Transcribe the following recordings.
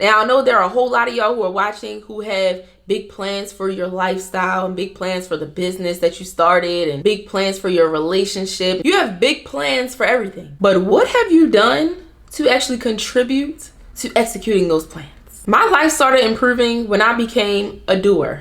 Now, I know there are a whole lot of y'all who are watching who have big plans for your lifestyle and big plans for the business that you started and big plans for your relationship. You have big plans for everything. But what have you done to actually contribute to executing those plans? My life started improving when I became a doer.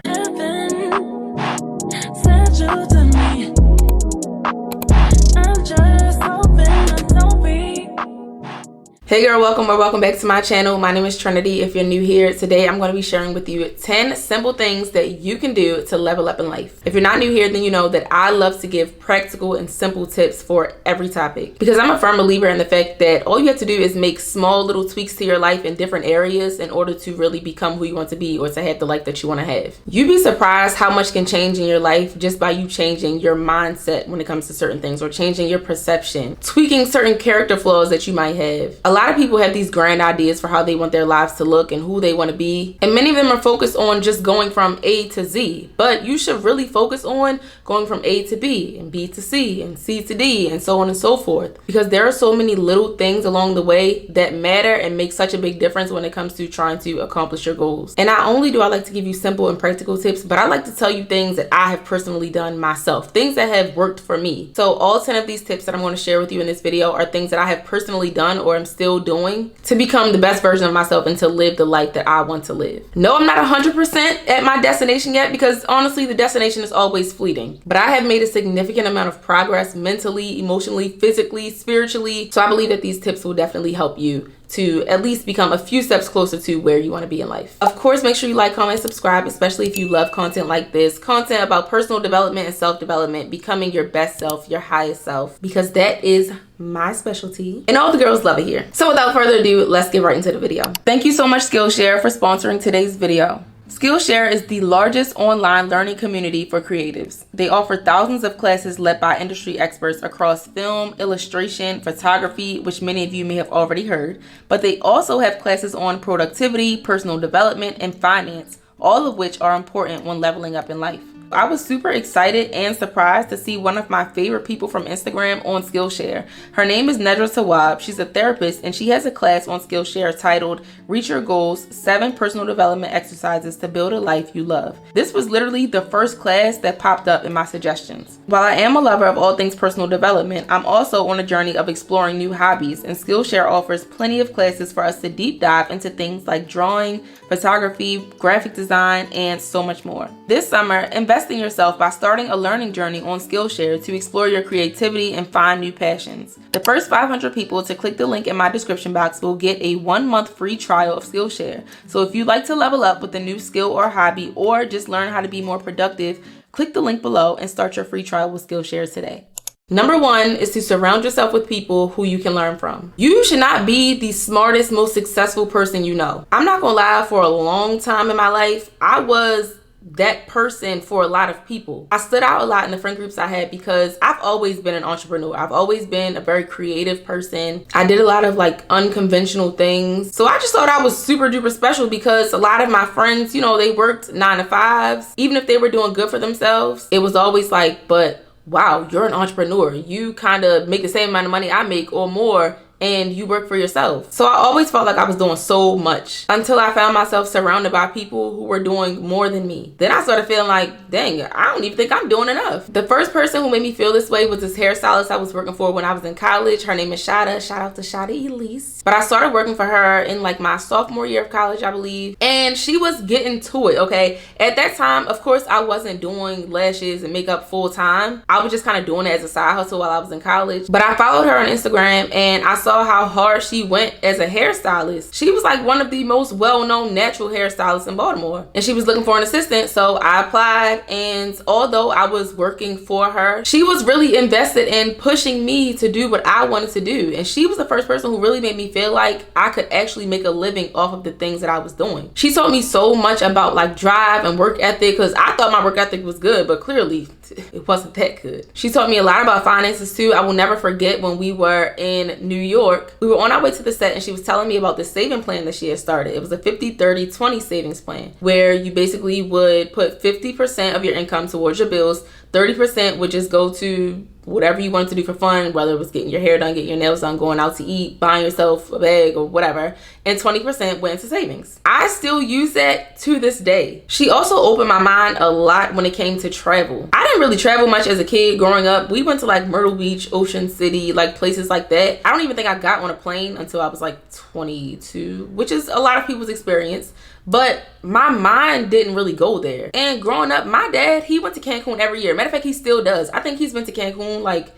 Hey girl, welcome back to my channel. My name is Trinity. If you're new here, today I'm going to be sharing with you 10 simple things that you can do to level up in life. If you're not new here, then you know that I love to give practical and simple tips for every topic, because I'm a firm believer in the fact that all you have to do is make small little tweaks to your life in different areas in order to really become who you want to be or to have the life that you want to have. You'd be surprised how much can change in your life just by you changing your mindset when it comes to certain things, or changing your perception, tweaking certain character flaws that you might have. A lot of people have these grand ideas for how they want their lives to look and who they want to be, and many of them are focused on just going from A to Z, but you should really focus on going from A to B and B to C and C to D and so on and so forth, because there are so many little things along the way that matter and make such a big difference when it comes to trying to accomplish your goals. And not only do I like to give you simple and practical tips, but I like to tell you things that I have personally done myself, things that have worked for me. So all 10 of these tips that I'm going to share with you in this video are things that I have personally done or am still doing to become the best version of myself and to live the life that I want to live. No, I'm not 100% at my destination yet, because honestly, the destination is always fleeting. But I have made a significant amount of progress mentally, emotionally, physically, spiritually. So I believe that these tips will definitely help you to at least become a few steps closer to where you want to be in life. Of course, make sure you like, comment, subscribe, especially if you love content like this, content about personal development and self-development, becoming your best self, your highest self, because that is my specialty and all the girls love it here. So without further ado, let's get right into the video. Thank you so much, Skillshare, for sponsoring today's video. Skillshare is the largest online learning community for creatives. They offer thousands of classes led by industry experts across film, illustration, photography, which many of you may have already heard, but they also have classes on productivity, personal development, and finance, all of which are important when leveling up in life. I was super excited and surprised to see one of my favorite people from Instagram on Skillshare. Her name is Nedra Tawab. She's a therapist, and she has a class on Skillshare titled Reach Your Goals, 7 Personal Development Exercises to Build a Life You Love. This was literally the first class that popped up in my suggestions. While I am a lover of all things personal development, I'm also on a journey of exploring new hobbies, and Skillshare offers plenty of classes for us to deep dive into things like drawing, photography, graphic design, and so much more. This summer, invest in yourself by starting a learning journey on Skillshare to explore your creativity and find new passions. The first 500 people to click the link in my description box will get a 1-month free trial of Skillshare. So if you'd like to level up with a new skill or hobby, or just learn how to be more productive, click the link below and start your free trial with Skillshare today. Number 1 is to surround yourself with people who you can learn from. You should not be the smartest, most successful person you know. I'm not gonna lie, for a long time in my life, I was that person for a lot of people. I stood out a lot in the friend groups I had because I've always been an entrepreneur. I've always been a very creative person. I did a lot of like unconventional things. So I just thought I was super duper special, because a lot of my friends, you know, they worked 9 to 5s. Even if they were doing good for themselves, it was always like, but wow, you're an entrepreneur. You kind of make the same amount of money I make or more, and you work for yourself. So I always felt like I was doing so much, until I found myself surrounded by people who were doing more than me. Then I started feeling like, dang, I don't even think I'm doing enough. The first person who made me feel this way was this hairstylist I was working for when I was in college. Her name is Shada. Shout out to Shada Elise. But I started working for her in like my sophomore year of college, I believe. And she was getting to it, okay? At that time, of course, I wasn't doing lashes and makeup full time. I was just kind of doing it as a side hustle while I was in college. But I followed her on Instagram, and I saw how hard she went as a hairstylist. She was like one of the most well-known natural hairstylists in Baltimore, and she was looking for an assistant. So I applied, and although I was working for her, she was really invested in pushing me to do what I wanted to do. And she was the first person who really made me feel like I could actually make a living off of the things that I was doing. She taught me so much about like drive and work ethic, because I thought my work ethic was good, but clearly it wasn't that good. She taught me a lot about finances too. I will never forget when we were in New York. We were on our way to the set, and she was telling me about the saving plan that she had started. It was a 50-30-20 savings plan, where you basically would put 50% of your income towards your bills, 30% would just go to whatever you wanted to do for fun, whether it was getting your hair done, getting your nails done, going out to eat, buying yourself a bag or whatever, and 20% went into savings. I still use that to this day. She also opened my mind a lot when it came to travel. I didn't really travel much as a kid growing up. We went to like Myrtle Beach, Ocean City, like places like that. I don't even think I got on a plane until I was like 22, which is a lot of people's experience. But my mind didn't really go there. And growing up, my dad, he went to Cancun every year. Matter of fact, he still does. I think he's been to Cancun like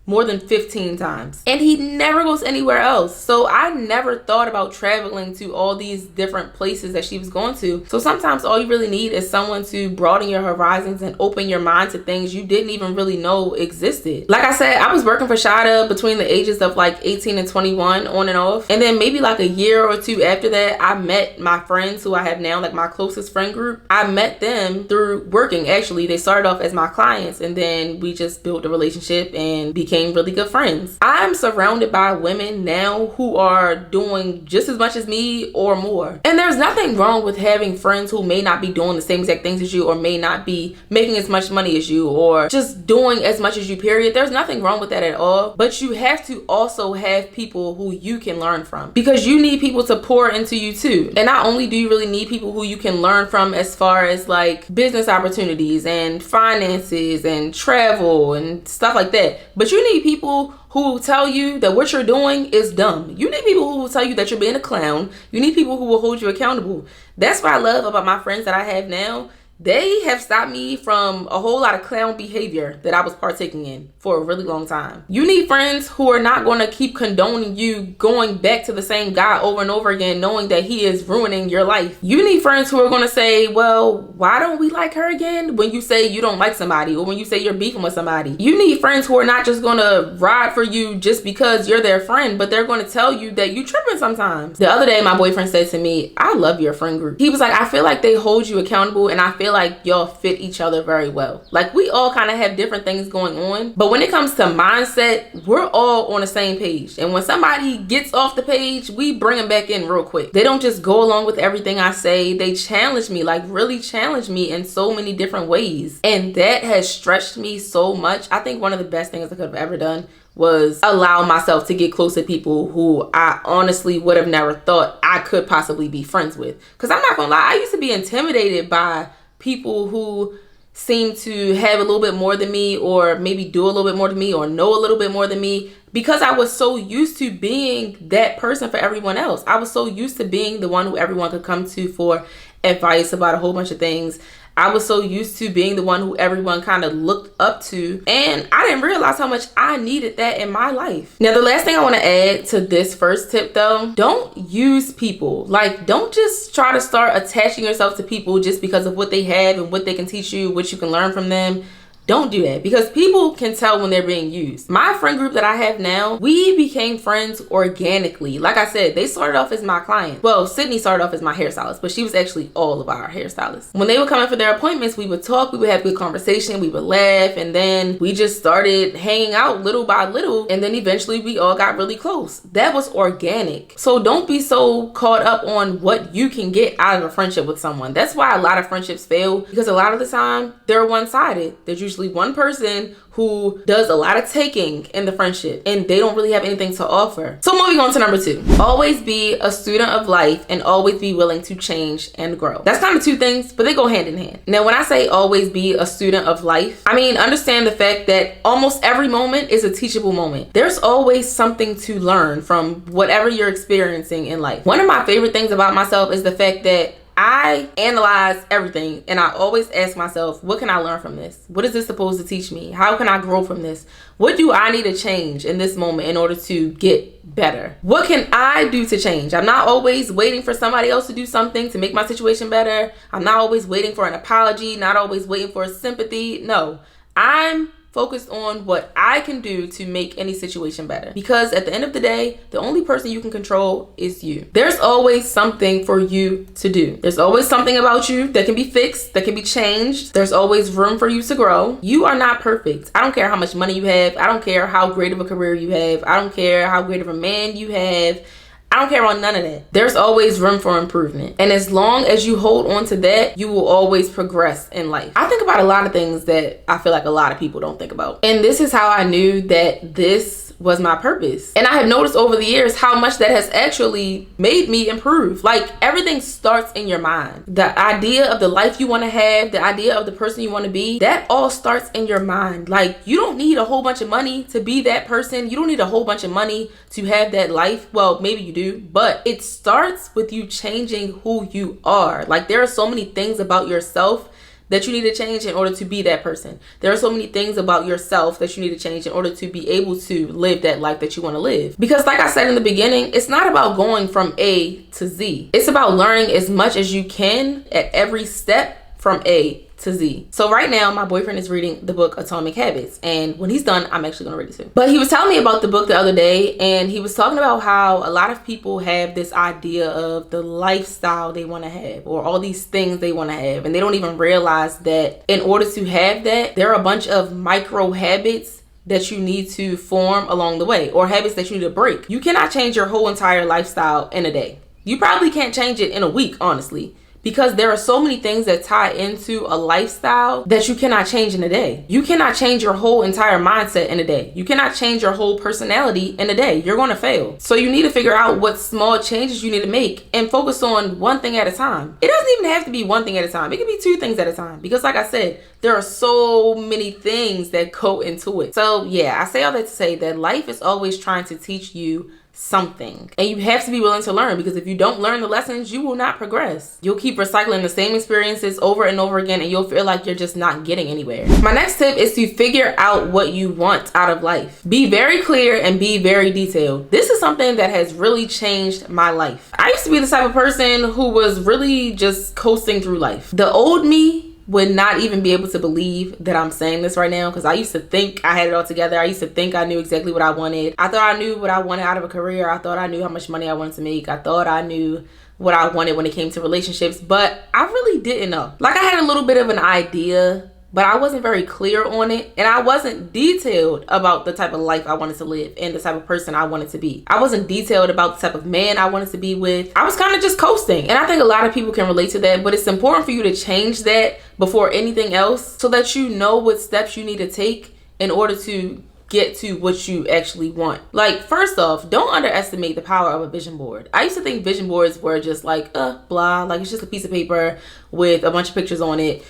more than 15 times. And he never goes anywhere else. So I never thought about traveling to all these different places that she was going to. So sometimes all you really need is someone to broaden your horizons and open your mind to things you didn't even really know existed. Like I said, I was working for Shada between the ages of like 18 and 21 on and off. And then maybe like a year or two after that, I met my friends who I have now, like my closest friend group. I met them through working. Actually, they started off as my clients, and then we just built a relationship and became really good friends. I'm surrounded by women now who are doing just as much as me or more. And there's nothing wrong with having friends who may not be doing the same exact things as you, or may not be making as much money as you, or just doing as much as you, period. There's nothing wrong with that at all. But you have to also have people who you can learn from, because you need people to pour into you too. And not only do you really need people who you can learn from as far as like business opportunities and finances and travel and stuff like that, but you need people who will tell you that what you're doing is dumb. You need people who will tell you that you're being a clown. You need people who will hold you accountable. That's what I love about my friends that I have now. They have stopped me from a whole lot of clown behavior that I was partaking in for a really long time. You need friends who are not going to keep condoning you going back to the same guy over and over again, knowing that he is ruining your life. You need friends who are going to say, well, why don't we like her again? When you say you don't like somebody, or when you say you're beefing with somebody. You need friends who are not just going to ride for you just because you're their friend, but they're going to tell you that you tripping sometimes. The other day, my boyfriend said to me, I love your friend group. He was like, I feel like they hold you accountable, and I feel like y'all fit each other very well. Like, we all kind of have different things going on, but when it comes to mindset, we're all on the same page. And when somebody gets off the page, we bring them back in real quick. They don't just go along with everything I say. They challenge me, like really challenge me in so many different ways. And that has stretched me so much. I think one of the best things I could have ever done was allow myself to get close to people who I honestly would have never thought I could possibly be friends with. Because I'm not gonna lie, I used to be intimidated by people who seem to have a little bit more than me, or maybe do a little bit more than me, or know a little bit more than me, because I was so used to being that person for everyone else. I was so used to being the one who everyone could come to for advice about a whole bunch of things. I was so used to being the one who everyone kind of looked up to, and I didn't realize how much I needed that in my life. Now, the last thing I want to add to this first tip though, don't use people. Like, don't just try to start attaching yourself to people just because of what they have and what they can teach you, what you can learn from them. Don't do that, because people can tell when they're being used. My friend group that I have now, we became friends organically. Like I said, they started off as my client. Well, Sydney started off as my hairstylist, but she was actually all of our hairstylists. When they would come in for their appointments, we would talk, we would have good conversation, we would laugh, and then we just started hanging out little by little, and then eventually we all got really close. That was organic. So don't be so caught up on what you can get out of a friendship with someone. That's why a lot of friendships fail, because a lot of the time they're one-sided. There's usually one person who does a lot of taking in the friendship, and they don't really have anything to offer. So moving on to number 2, always be a student of life and always be willing to change and grow. That's kind of two things, but they go hand in hand. Now, when I say always be a student of life, I mean, understand the fact that almost every moment is a teachable moment. There's always something to learn from whatever you're experiencing in life. One of my favorite things about myself is the fact that I analyze everything, and I always ask myself, what can I learn from this? What is this supposed to teach me? How can I grow from this? What do I need to change in this moment in order to get better? What can I do to change? I'm not always waiting for somebody else to do something to make my situation better. I'm not always waiting for an apology, not always waiting for sympathy. No, I'm focused on what I can do to make any situation better. Because at the end of the day, the only person you can control is you. There's always something for you to do. There's always something about you that can be fixed, that can be changed. There's always room for you to grow. You are not perfect. I don't care how much money you have. I don't care how great of a career you have. I don't care how great of a man you have. I don't care about none of that. There's always room for improvement. And as long as you hold on to that, you will always progress in life. I think about a lot of things that I feel like a lot of people don't think about. And this is how I knew that this was my purpose. And I have noticed over the years how much that has actually made me improve. Like, everything starts in your mind. The idea of the life you want to have, the idea of the person you want to be, that all starts in your mind. Like, you don't need a whole bunch of money to be that person. You don't need a whole bunch of money to have that life. Well, maybe you do, but it starts with you changing who you are. Like, there are so many things about yourself that you need to change in order to be that person. There are so many things about yourself that you need to change in order to be able to live that life that you want to live. Because like I said in the beginning, it's not about going from A to Z. It's about learning as much as you can at every step from A to Z. So right now, my boyfriend is reading the book Atomic Habits, and when he's done, I'm actually gonna read it too. But he was telling me about the book the other day, and he was talking about how a lot of people have this idea of the lifestyle they want to have, or all these things they want to have, and they don't even realize that in order to have that, there are a bunch of micro habits that you need to form along the way, or habits that you need to break. You cannot change your whole entire lifestyle in a day. You probably can't change it in a week, honestly, because there are so many things that tie into a lifestyle that you cannot change in a day. You cannot change your whole entire mindset in a day. You cannot change your whole personality in a day. You're going to fail. So you need to figure out what small changes you need to make and focus on one thing at a time. It doesn't even have to be one thing at a time. It can be two things at a time, because like I said, there are so many things that go into it. So yeah, I say all that to say that life is always trying to teach you something, and you have to be willing to learn, because if you don't learn the lessons, you will not progress. You'll keep recycling the same experiences over and over again, and you'll feel like you're just not getting anywhere. My next tip is to figure out what you want out of life. Be very clear and be very detailed. This is something that has really changed my life. I used to be the type of person who was really just coasting through life. The old me would not even be able to believe that I'm saying this right now, because I used to think I had it all together. I used to think I knew exactly what I wanted. I thought I knew what I wanted out of a career. I thought I knew how much money I wanted to make. I thought I knew what I wanted when it came to relationships, but I really didn't know. Like, I had a little bit of an idea, but I wasn't very clear on it, and I wasn't detailed about the type of life I wanted to live and the type of person I wanted to be. I wasn't detailed about the type of man I wanted to be with. I was kind of just coasting, and I think a lot of people can relate to that, but it's important for you to change that before anything else, so that you know what steps you need to take in order to get to what you actually want. Like, first off, don't underestimate the power of a vision board. I used to think vision boards were just like, blah, like it's just a piece of paper with a bunch of pictures on it.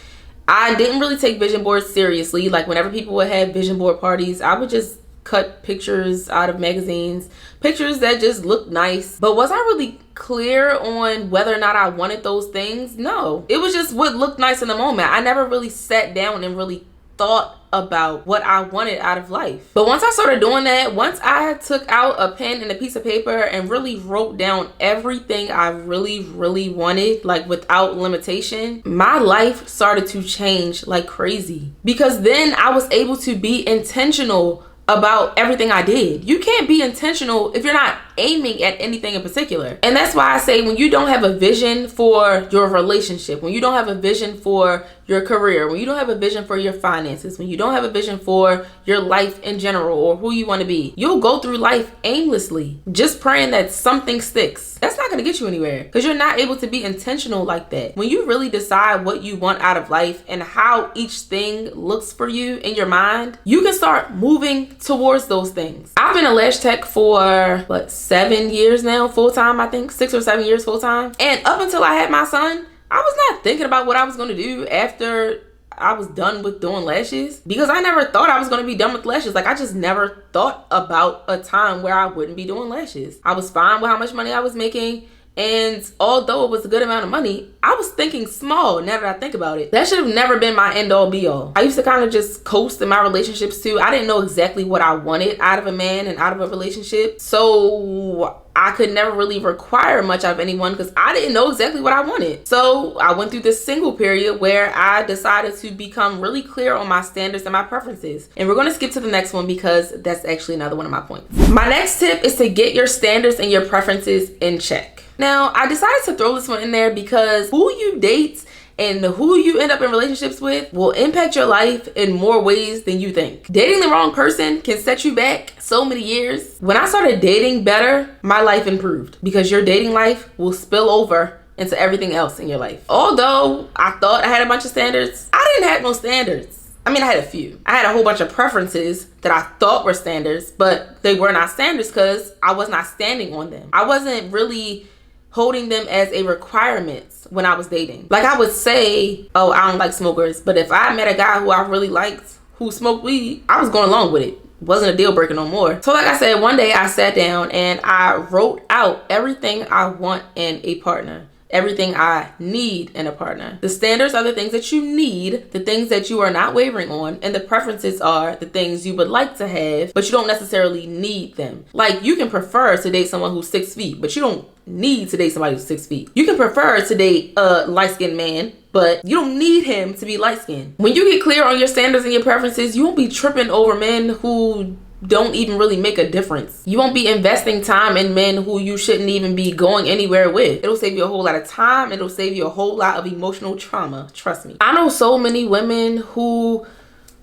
I didn't really take vision boards seriously. Like, whenever people would have vision board parties, I would just cut pictures out of magazines, pictures that just looked nice. But was I really clear on whether or not I wanted those things? No. It was just what looked nice in the moment. I never really sat down and really thought about what I wanted out of life. But once I started doing that, once I took out a pen and a piece of paper and really wrote down everything I really wanted, like without limitation, my life started to change like crazy. Because then I was able to be intentional about everything I did. You can't be intentional if you're not aiming at anything in particular. And that's why I say, when you don't have a vision for your relationship, when you don't have a vision for your career, when you don't have a vision for your finances, when you don't have a vision for your life in general or who you want to be, you'll go through life aimlessly, just praying that something sticks. That's not going to get you anywhere, because you're not able to be intentional like that. When you really decide what you want out of life and how each thing looks for you in your mind, you can start moving towards those things. I've been a lash tech for 7 years now, full-time. I think 6 or 7 years full-time. And up until I had my son, I was not thinking about what I was going to do after I was done with doing lashes, because I never thought I was going to be done with lashes. Like, I just never thought about a time where I wouldn't be doing lashes. I was fine with how much money I was making. And although it was a good amount of money, I was thinking small. Now that I think about it, that should have never been my end all be all. I used to kind of just coast in my relationships too. I didn't know exactly what I wanted out of a man and out of a relationship. So I could never really require much out of anyone, because I didn't know exactly what I wanted. So I went through this single period where I decided to become really clear on my standards and my preferences. And we're going to skip to the next one, because that's actually another one of my points. My next tip is to get your standards and your preferences in check. Now, I decided to throw this one in there because who you date And who you end up in relationships with will impact your life in more ways than you think. Dating the wrong person can set you back so many years. When I started dating better, my life improved, because your dating life will spill over into everything else in your life. Although I thought I had a bunch of standards, I didn't have no standards. I mean, I had a few. I had a whole bunch of preferences that I thought were standards, but they were not standards because I was not standing on them. I wasn't really holding them as a requirement when I was dating. Like, I would say, oh, I don't like smokers, but if I met a guy who I really liked who smoked weed, I was going along with it. Wasn't a deal breaker no more. So like I said, one day I sat down and I wrote out everything I want in a partner. Everything I need in a partner. The standards are the things that you need, the things that you are not wavering on, and the preferences are the things you would like to have, but you don't necessarily need them. Like, you can prefer to date someone who's 6 feet, but you don't need to date somebody who's 6 feet. You can prefer to date a light-skinned man, but you don't need him to be light-skinned. When you get clear on your standards and your preferences, you won't be tripping over men who don't even really make a difference. You won't be investing time in men who you shouldn't even be going anywhere with. It'll save you a whole lot of time. It'll save you a whole lot of emotional trauma. Trust me. I know so many women who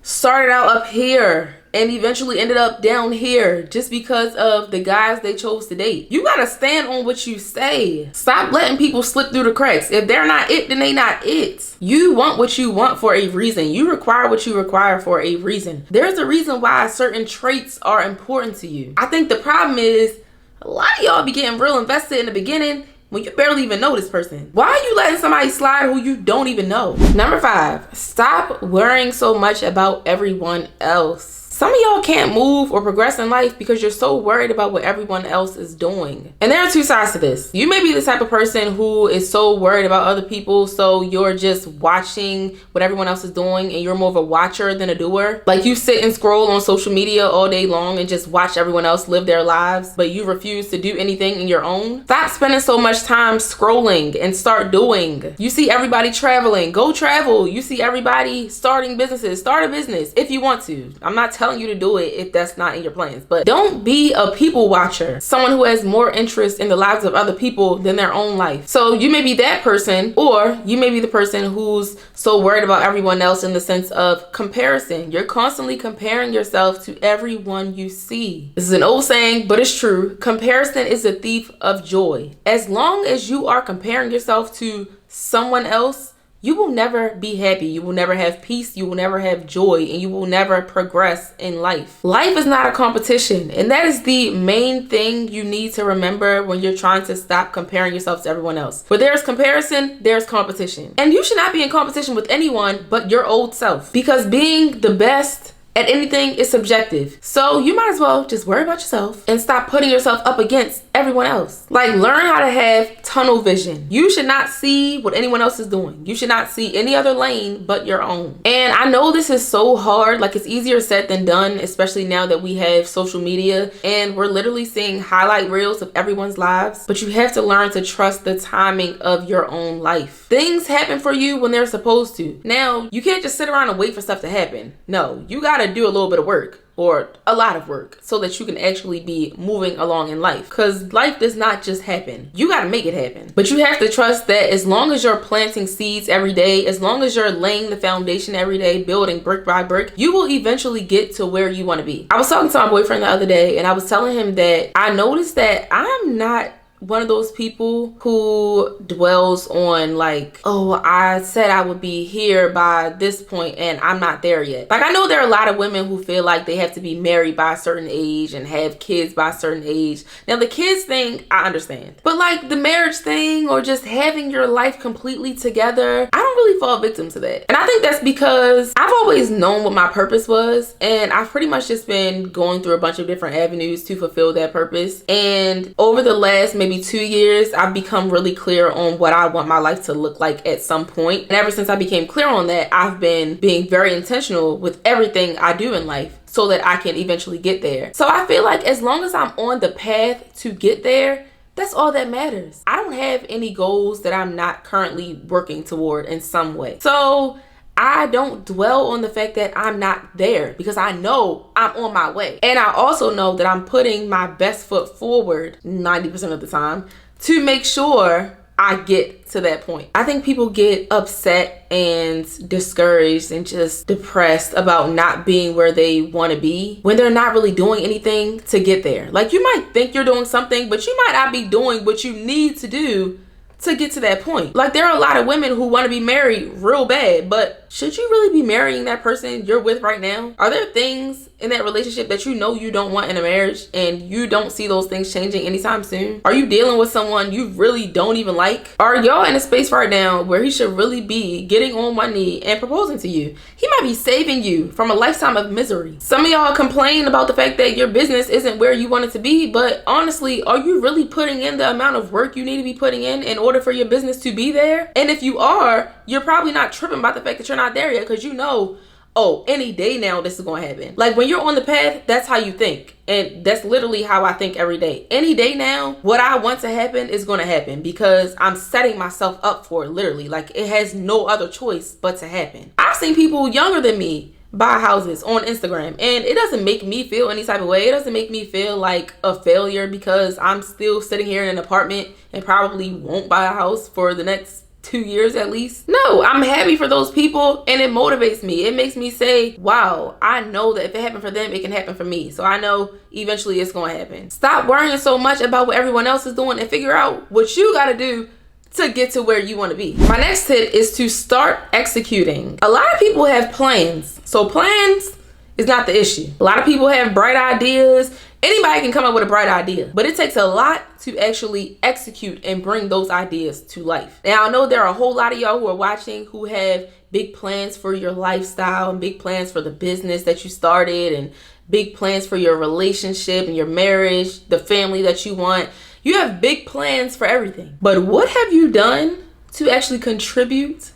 started out up here and eventually ended up down here just because of the guys they chose to date. You gotta stand on what you say. Stop letting people slip through the cracks. If they're not it, then they not it. You want what you want for a reason. You require what you require for a reason. There's a reason why certain traits are important to you. I think the problem is a lot of y'all be getting real invested in the beginning when you barely even know this person. Why are you letting somebody slide who you don't even know? Number 5, stop worrying so much about everyone else. Some of y'all can't move or progress in life because you're so worried about what everyone else is doing. And there are 2 sides to this. You may be the type of person who is so worried about other people, so you're just watching what everyone else is doing and you're more of a watcher than a doer. Like, you sit and scroll on social media all day long and just watch everyone else live their lives, but you refuse to do anything in your own. Stop spending so much time scrolling and start doing. You see everybody traveling, go travel. You see everybody starting businesses, start a business if you want to. I'm not telling you to do it if that's not in your plans, but don't be a people watcher, someone who has more interest in the lives of other people than their own life. So you may be that person, or you may be the person who's so worried about everyone else in the sense of comparison. You're constantly comparing yourself to everyone you see. This is an old saying, but it's true. Comparison is a thief of joy. As long as you are comparing yourself to someone else, you will never be happy. You will never have peace. You will never have joy, and you will never progress in life. Life is not a competition, and that is the main thing you need to remember when you're trying to stop comparing yourself to everyone else. Where there's comparison, there's competition. And you should not be in competition with anyone but your old self, because being the best at anything is subjective. So you might as well just worry about yourself and stop putting yourself up against everyone else. Like, learn how to have tunnel vision. You should not see what anyone else is doing. You should not see any other lane but your own. And I know this is so hard. Like, it's easier said than done, especially now that we have social media and we're literally seeing highlight reels of everyone's lives. But you have to learn to trust the timing of your own life. Things happen for you when they're supposed to. Now, you can't just sit around and wait for stuff to happen. No, you gotta do a little bit of work, or a lot of work, so that you can actually be moving along in life, because life does not just happen. You got to make it happen. But you have to trust that as long as you're planting seeds every day, as long as you're laying the foundation every day, building brick by brick, you will eventually get to where you want to be. I was talking to my boyfriend the other day and I was telling him that I noticed that I'm not one of those people who dwells on like, oh, I said I would be here by this point and I'm not there yet. Like, I know there are a lot of women who feel like they have to be married by a certain age and have kids by a certain age. Now, the kids thing, I understand. But like the marriage thing or just having your life completely together, I don't really fall victim to that. And I think that's because I've always known what my purpose was, and I've pretty much just been going through a bunch of different avenues to fulfill that purpose. And over the last maybe 2 years, I've become really clear on what I want my life to look like at some point. And ever since I became clear on that, I've been being very intentional with everything I do in life so that I can eventually get there. So I feel like as long as I'm on the path to get there, that's all that matters. I don't have any goals that I'm not currently working toward in some way. So I don't dwell on the fact that I'm not there, because I know I'm on my way. And I also know that I'm putting my best foot forward 90% of the time to make sure I get to that point. I think people get upset and discouraged and just depressed about not being where they want to be when they're not really doing anything to get there. Like, you might think you're doing something, but you might not be doing what you need to do to get to that point. Like, there are a lot of women who want to be married real bad, but should you really be marrying that person you're with right now? Are there things in that relationship that you know you don't want in a marriage and you don't see those things changing anytime soon? Are you dealing with someone you really don't even like? Are y'all in a space right now where he should really be getting on one knee and proposing to you? He might be saving you from a lifetime of misery. Some of y'all complain about the fact that your business isn't where you want it to be, but honestly, are you really putting in the amount of work you need to be putting in order for your business to be there? And if you are, you're probably not tripping about the fact that you're not there yet, because you know, oh, any day now this is going to happen. Like, when you're on the path, that's how you think. And that's literally how I think every day. Any day now, what I want to happen is going to happen, because I'm setting myself up for it, literally. Like, it has no other choice but to happen. I've seen people younger than me buy houses on Instagram, and it doesn't make me feel any type of way. It doesn't make me feel like a failure because I'm still sitting here in an apartment and probably won't buy a house for the next 2 years at least. No, I'm happy for those people, and it motivates me. It makes me say, wow, I know that if it happened for them, it can happen for me. So I know eventually it's going to happen. Stop worrying so much about what everyone else is doing and figure out what you got to do to get to where you want to be. My next tip is to start executing. A lot of people have plans. So plans is not the issue. A lot of people have bright ideas. Anybody can come up with a bright idea, but it takes a lot to actually execute and bring those ideas to life. Now, I know there are a whole lot of y'all who are watching who have big plans for your lifestyle and big plans for the business that you started and big plans for your relationship and your marriage, the family that you want. You have big plans for everything. But what have you done to actually contribute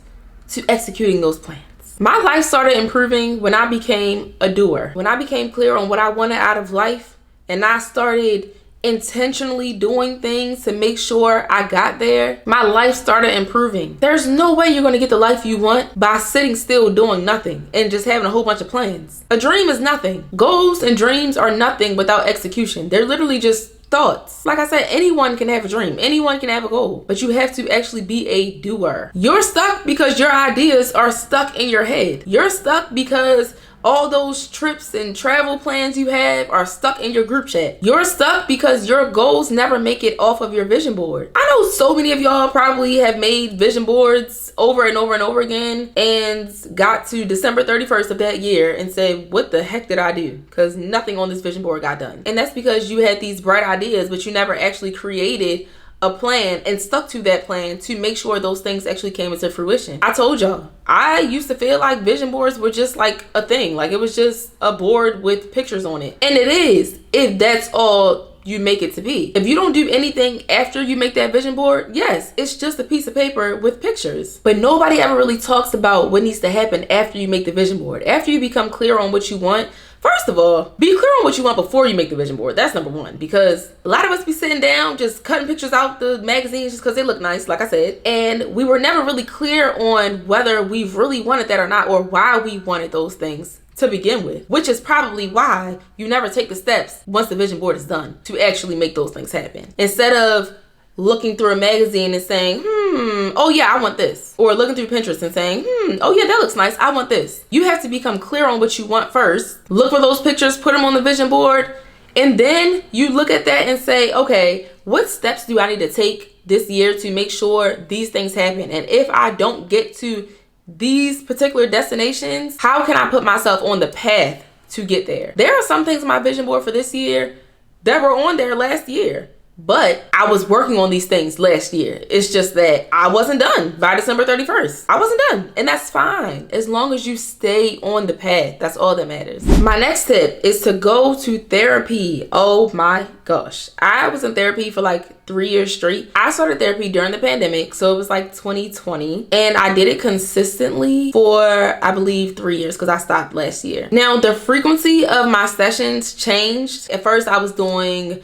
to executing those plans? My life started improving when I became a doer. When I became clear on what I wanted out of life, and I started intentionally doing things to make sure I got there, my life started improving. There's no way you're going to get the life you want by sitting still doing nothing and just having a whole bunch of plans. A dream is nothing. Goals and dreams are nothing without execution. They're literally just thoughts. Like I said, anyone can have a dream. Anyone can have a goal, but you have to actually be a doer. You're stuck because your ideas are stuck in your head. You're stuck because all those trips and travel plans you have are stuck in your group chat. You're stuck because your goals never make it off of your vision board. I know so many of y'all probably have made vision boards over and over and over again and got to December 31st of that year and said, what the heck did I do? Because nothing on this vision board got done. And that's because you had these bright ideas, but you never actually created a plan and stuck to that plan to make sure those things actually came into fruition. I told y'all, I used to feel like vision boards were just like a thing. Like, it was just a board with pictures on it. And it is, if that's all you make it to be. If you don't do anything after you make that vision board, yes, it's just a piece of paper with pictures. But nobody ever really talks about what needs to happen after you make the vision board. After you become clear on what you want, first of all, be clear on what you want before you make the vision board. That's number one, because a lot of us be sitting down just cutting pictures out the magazines just because they look nice, like I said. And we were never really clear on whether we really wanted that or not, or why we wanted those things to begin with, which is probably why you never take the steps once the vision board is done to actually make those things happen. Instead of looking through a magazine and saying, oh yeah, I want this. Or looking through Pinterest and saying, oh yeah, that looks nice, I want this. You have to become clear on what you want first. Look for those pictures, put them on the vision board, and then you look at that and say, okay, what steps do I need to take this year to make sure these things happen? And if I don't get to these particular destinations, how can I put myself on the path to get there? There are some things on my vision board for this year that were on there last year. But I was working on these things last year. It's just that I wasn't done by December 31st. I wasn't done. And that's fine. As long as you stay on the path, that's all that matters. My next tip is to go to therapy. Oh my gosh. I was in therapy for like 3 years straight. I started therapy during the pandemic. So it was like 2020. And I did it consistently for, I believe, 3 years because I stopped last year. Now, the frequency of my sessions changed. At first, I was doing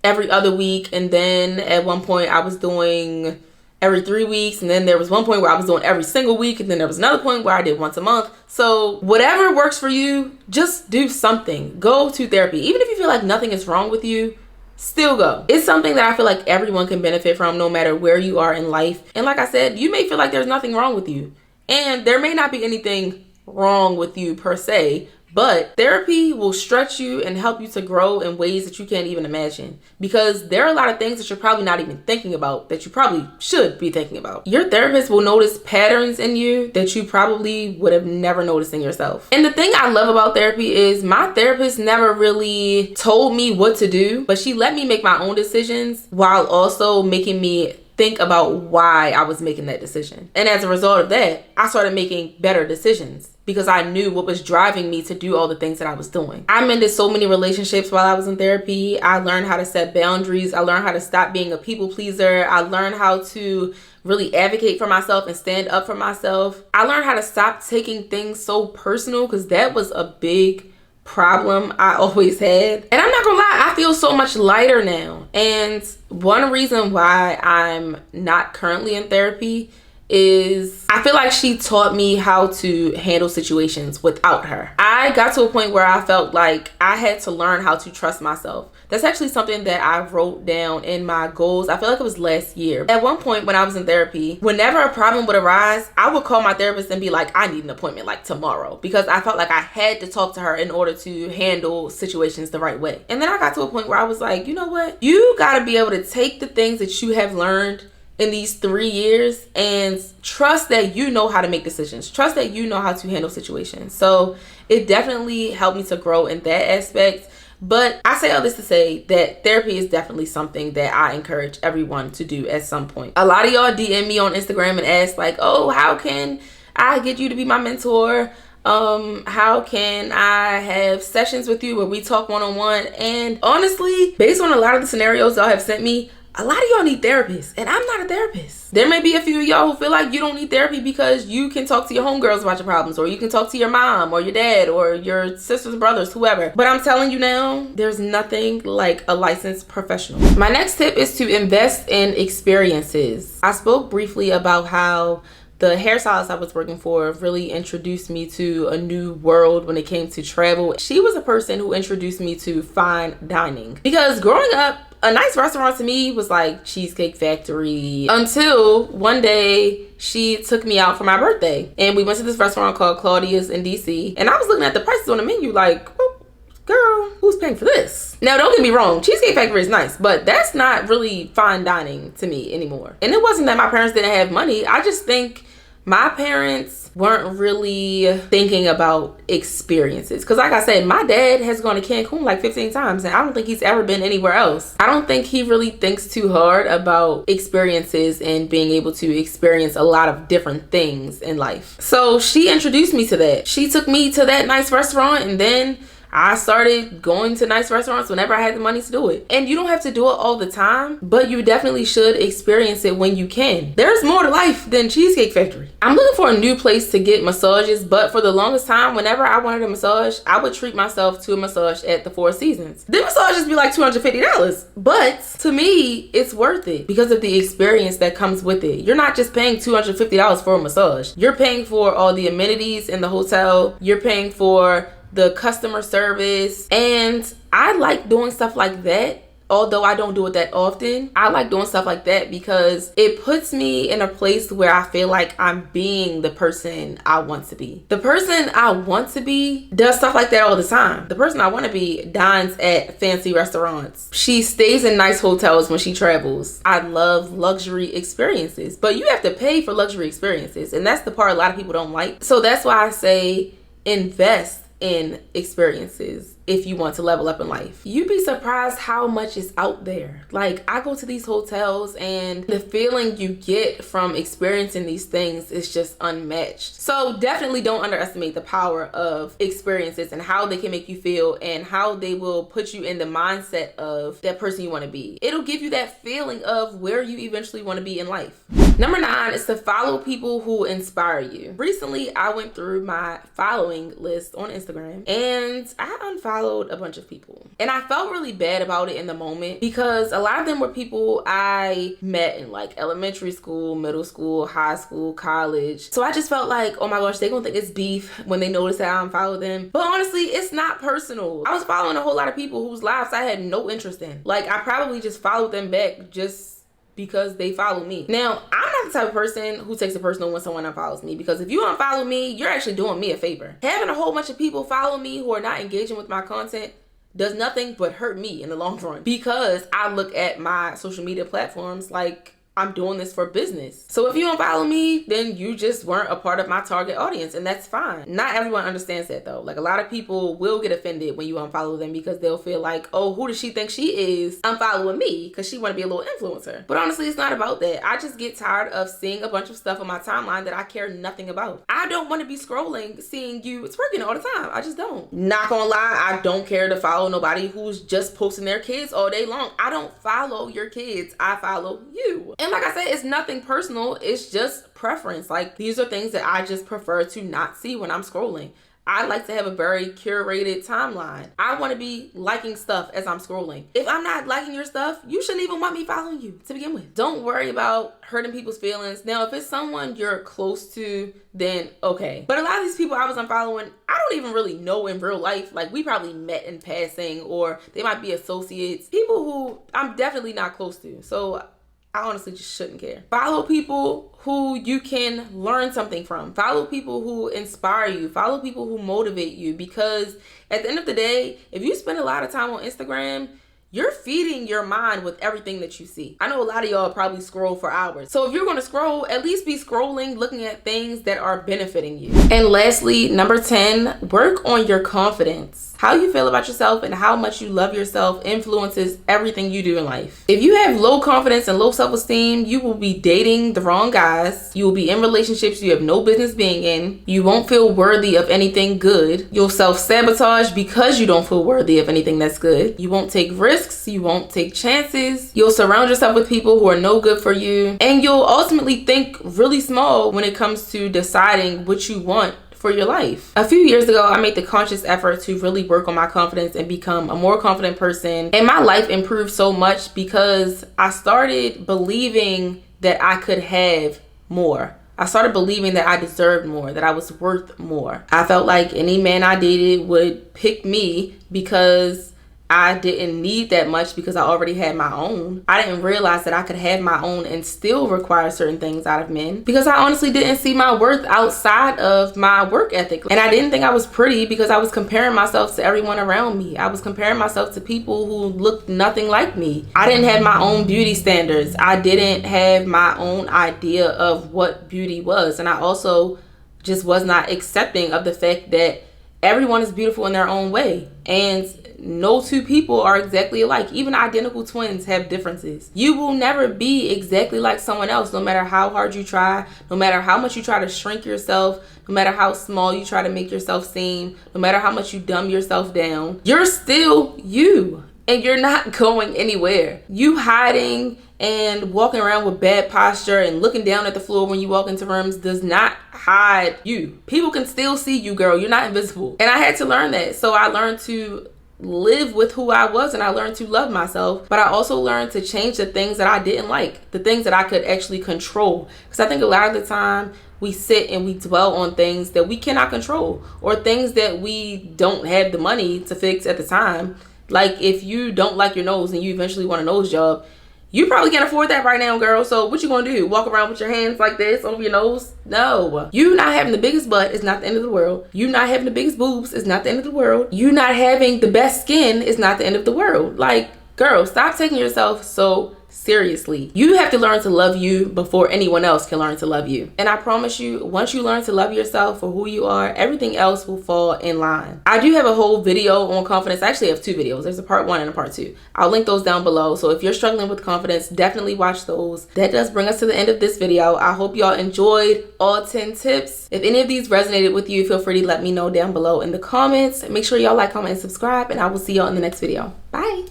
every other week, and then at one point I was doing every 3 weeks, and then there was one point where I was doing every single week, and then there was another point where I did once a month. So whatever works for you, just do something. Go to therapy. Even if you feel like nothing is wrong with you, still go. It's something that I feel like everyone can benefit from, no matter where you are in life. And like I said, you may feel like there's nothing wrong with you, and there may not be anything wrong with you per se, but therapy will stretch you and help you to grow in ways that you can't even imagine, because there are a lot of things that you're probably not even thinking about that you probably should be thinking about. Your therapist will notice patterns in you that you probably would have never noticed in yourself. And the thing I love about therapy is my therapist never really told me what to do, but she let me make my own decisions while also making me think about why I was making that decision. And as a result of that, I started making better decisions because I knew what was driving me to do all the things that I was doing. I mended so many relationships while I was in therapy. I learned how to set boundaries. I learned how to stop being a people pleaser. I learned how to really advocate for myself and stand up for myself. I learned how to stop taking things so personal, because that was a big problem I always had. And I'm not gonna lie, I feel so much lighter now. And one reason why I'm not currently in therapy is I feel like she taught me how to handle situations without her. I got to a point where I felt like I had to learn how to trust myself. That's actually something that I wrote down in my goals. I feel like it was last year. At one point when I was in therapy, whenever a problem would arise, I would call my therapist and be like, I need an appointment like tomorrow, because I felt like I had to talk to her in order to handle situations the right way. And then I got to a point where I was like, you know what? You gotta be able to take the things that you have learned in these 3 years and trust that you know how to make decisions. Trust that you know how to handle situations. So it definitely helped me to grow in that aspect. But I say all this to say that therapy is definitely something that I encourage everyone to do at some point. A lot of y'all DM me on Instagram and ask like, oh, how can I get you to be my mentor? How can I have sessions with you where we talk one-on-one? And honestly, based on a lot of the scenarios y'all have sent me, a lot of y'all need therapists, and I'm not a therapist. There may be a few of y'all who feel like you don't need therapy because you can talk to your homegirls about your problems, or you can talk to your mom or your dad or your sisters, brothers, whoever. But I'm telling you now, there's nothing like a licensed professional. My next tip is to invest in experiences. I spoke briefly about how the hairstylist I was working for really introduced me to a new world when it came to travel. She was a person who introduced me to fine dining, because growing up, a nice restaurant to me was like Cheesecake Factory, until one day she took me out for my birthday and we went to this restaurant called Claudia's in DC, and I was looking at the prices on the menu like, oh, girl, who's paying for this? Now don't get me wrong, Cheesecake Factory is nice, but that's not really fine dining to me anymore. And it wasn't that my parents didn't have money. I just think my parents weren't really thinking about experiences. Because like I said, my dad has gone to Cancun like 15 times and I don't think he's ever been anywhere else. I don't think he really thinks too hard about experiences and being able to experience a lot of different things in life. So she introduced me to that. She took me to that nice restaurant, and then I started going to nice restaurants whenever I had the money to do it. And you don't have to do it all the time, but you definitely should experience it when you can. There's more to life than Cheesecake Factory. I'm looking for a new place to get massages, but for the longest time, whenever I wanted a massage, I would treat myself to a massage at the Four Seasons. The massages be like $250, but to me, it's worth it because of the experience that comes with it. You're not just paying $250 for a massage. You're paying for all the amenities in the hotel. You're paying for the customer service, and I like doing stuff like that. Although I don't do it that often, I like doing stuff like that because it puts me in a place where I feel like I'm being the person I want to be. The person I want to be does stuff like that all the time. The person I want to be dines at fancy restaurants. She stays in nice hotels when she travels. I love luxury experiences, but you have to pay for luxury experiences, and that's the part a lot of people don't like. So that's why I say invest in experiences if you want to level up in life. You'd be surprised how much is out there. Like, I go to these hotels and the feeling you get from experiencing these things is just unmatched. So definitely don't underestimate the power of experiences and how they can make you feel and how they will put you in the mindset of that person you want to be. It'll give you that feeling of where you eventually want to be in life. Number 9 is to follow people who inspire you. Recently, I went through my following list on Instagram and I unfollowed a bunch of people. And I felt really bad about it in the moment because a lot of them were people I met in like elementary school, middle school, high school, college. So I just felt like, oh my gosh, they're gonna think it's beef when they notice that I unfollowed them. But honestly, it's not personal. I was following a whole lot of people whose lives I had no interest in. Like, I probably just followed them back just because they follow me. Now, I'm not the type of person who takes it personal when someone unfollows me, because if you unfollow me, you're actually doing me a favor. Having a whole bunch of people follow me who are not engaging with my content does nothing but hurt me in the long run, because I look at my social media platforms like I'm doing this for business. So if you don't follow me, then you just weren't a part of my target audience, and that's fine. Not everyone understands that though. Like, a lot of people will get offended when you unfollow them because they'll feel like, oh, who does she think she is unfollowing me because she want to be a little influencer? But honestly, it's not about that. I just get tired of seeing a bunch of stuff on my timeline that I care nothing about. I don't want to be scrolling seeing you twerking all the time. I just don't. Not gonna lie, I don't care to follow nobody who's just posting their kids all day long. I don't follow your kids. I follow you. And like I said, it's nothing personal. It's just preference. Like, these are things that I just prefer to not see when I'm scrolling. I like to have a very curated timeline. I want to be liking stuff as I'm scrolling. If I'm not liking your stuff, you shouldn't even want me following you to begin with. Don't worry about hurting people's feelings. Now, if it's someone you're close to, then okay. But a lot of these people I was unfollowing, I don't even really know in real life. Like, we probably met in passing, or they might be associates. People who I'm definitely not close to. So I honestly just shouldn't care. Follow people who you can learn something from. Follow people who inspire you. Follow people who motivate you, because at the end of the day, if you spend a lot of time on Instagram, you're feeding your mind with everything that you see. I know a lot of y'all probably scroll for hours. So if you're gonna scroll, at least be scrolling, looking at things that are benefiting you. And lastly, number 10, work on your confidence. How you feel about yourself and how much you love yourself influences everything you do in life. If you have low confidence and low self-esteem, you will be dating the wrong guys. You will be in relationships you have no business being in. You won't feel worthy of anything good. You'll self-sabotage because you don't feel worthy of anything that's good. You won't take risks. You won't take chances. You'll surround yourself with people who are no good for you. And you'll ultimately think really small when it comes to deciding what you want for your life. A few years ago, I made the conscious effort to really work on my confidence and become a more confident person. And my life improved so much because I started believing that I could have more. I started believing that I deserved more, that I was worth more. I felt like any man I dated would pick me because I didn't need that much, because I already had my own. I didn't realize that I could have my own and still require certain things out of men, because I honestly didn't see my worth outside of my work ethic. And I didn't think I was pretty because I was comparing myself to everyone around me. I was comparing myself to people who looked nothing like me. I didn't have my own beauty standards. I didn't have my own idea of what beauty was. And I also just was not accepting of the fact that everyone is beautiful in their own way. And no two people are exactly alike. Even identical twins have differences. You will never be exactly like someone else, no matter how hard you try, no matter how much you try to shrink yourself, no matter how small you try to make yourself seem, no matter how much you dumb yourself down. You're still you, and you're not going anywhere. You hiding and walking around with bad posture and looking down at the floor when you walk into rooms does not hide you. People can still see you, girl. You're not invisible. And I had to learn that. So I learned to live with who I was, and I learned to love myself. But I also learned to change the things that I didn't like, the things that I could actually control. Because I think a lot of the time we sit and we dwell on things that we cannot control, or things that we don't have the money to fix at the time. Like, if you don't like your nose and you eventually want a nose job, you probably can't afford that right now, girl. So what you gonna do? Walk around with your hands like this over your nose? No. You not having the biggest butt is not the end of the world. You not having the biggest boobs is not the end of the world. You not having the best skin is not the end of the world. Like, girl, stop taking yourself so seriously. You have to learn to love you before anyone else can learn to love you. And I promise you, once you learn to love yourself for who you are, everything else will fall in line. I do have a whole video on confidence. I actually have 2 videos. There's a part 1 and a part 2. I'll link those down below. So if you're struggling with confidence, definitely watch those. That does bring us to the end of this video. I hope y'all enjoyed all 10 tips. If any of these resonated with you, feel free to let me know down below in the comments. Make sure y'all like, comment, and subscribe, and I will see y'all in the next video. Bye.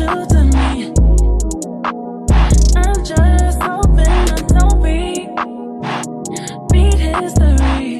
To me, I'm memory.